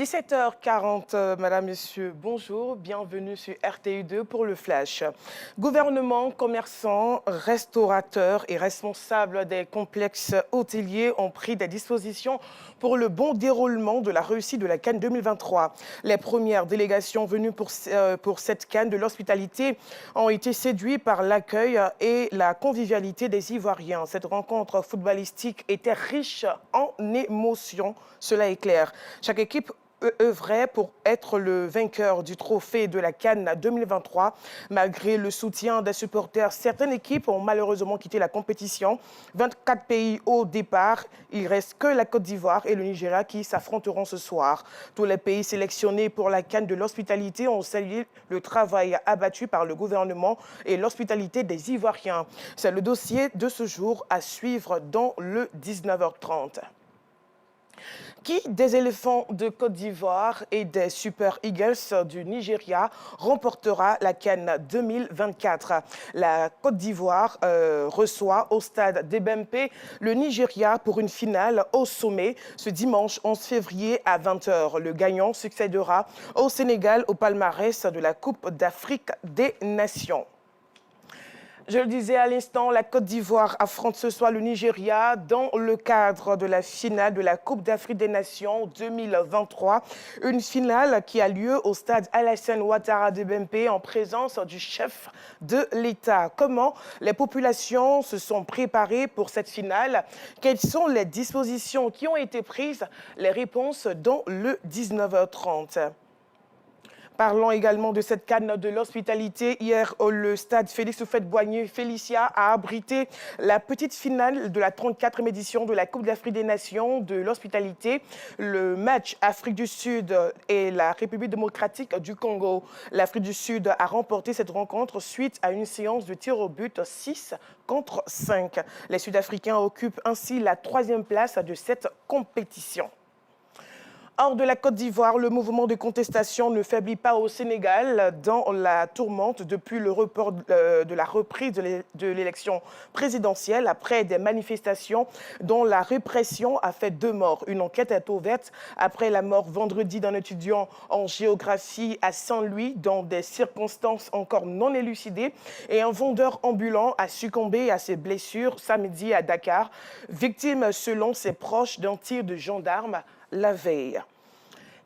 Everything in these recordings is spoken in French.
17h40, Madame, Messieurs, bonjour, bienvenue sur RTU2 pour le Flash. Gouvernement, commerçants, restaurateurs et responsables des complexes hôteliers ont pris des dispositions pour le bon déroulement de la réussite de la CAN 2023. Les premières délégations venues pour cette CAN de l'hospitalité ont été séduites par l'accueil et la convivialité des Ivoiriens. Cette rencontre footballistique était riche en émotions, cela est clair. Chaque équipe œuvrait pour être le vainqueur du trophée de la CAN 2023. Malgré le soutien des supporters, certaines équipes ont malheureusement quitté la compétition. 24 pays au départ. Il ne reste que la Côte d'Ivoire et le Nigeria qui s'affronteront ce soir. Tous les pays sélectionnés pour la CAN de l'hospitalité ont salué le travail abattu par le gouvernement et l'hospitalité des Ivoiriens. C'est le dossier de ce jour à suivre dans le 19h30. Qui des éléphants de Côte d'Ivoire et des Super Eagles du Nigeria remportera la CAN 2024. La Côte d'Ivoire reçoit au stade d'Ebempe le Nigeria pour une finale au sommet ce dimanche 11 février à 20h. Le gagnant succédera au Sénégal au palmarès de la Coupe d'Afrique des Nations. Je le disais à l'instant, la Côte d'Ivoire affronte ce soir le Nigeria dans le cadre de la finale de la Coupe d'Afrique des Nations 2023. Une finale qui a lieu au stade Alassane Ouattara de Bempé en présence du chef de l'État. Comment les populations se sont préparées pour cette finale? Quelles sont les dispositions qui ont été prises? Les réponses dans le 19h30. Parlons également de cette CAN de l'hospitalité. Hier, le stade Félix Houphouët-Boigny-Félicia a abrité la petite finale de la 34e édition de la Coupe d'Afrique des Nations de l'hospitalité. Le match Afrique du Sud et la République démocratique du Congo. L'Afrique du Sud a remporté cette rencontre suite à une séance de tir au but 6 contre 5. Les Sud-Africains occupent ainsi la 3e place de cette compétition. Hors de la Côte d'Ivoire, le mouvement de contestation ne faiblit pas au Sénégal dans la tourmente depuis le report de la reprise de l'élection présidentielle après des manifestations dont la répression a fait 2 morts. Une enquête est ouverte après la mort vendredi d'un étudiant en géographie à Saint-Louis dans des circonstances encore non élucidées et un vendeur ambulant a succombé à ses blessures samedi à Dakar, victime selon ses proches d'un tir de gendarme la veille.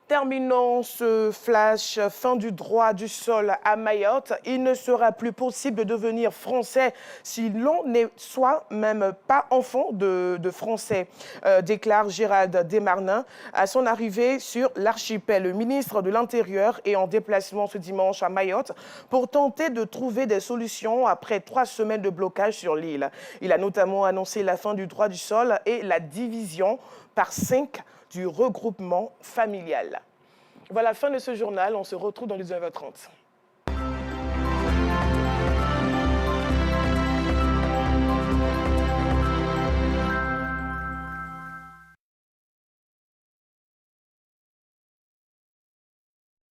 Terminons ce flash, fin du droit du sol à Mayotte. Il ne sera plus possible de devenir français si l'on n'est soi-même pas enfant de français, déclare Gérald Desmarnins à son arrivée sur l'archipel. Le ministre de l'Intérieur est en déplacement ce dimanche à Mayotte pour tenter de trouver des solutions après 3 semaines de blocage sur l'île. Il a notamment annoncé la fin du droit du sol et la division par 5 du regroupement familial. Voilà, fin de ce journal. On se retrouve dans les 19h30.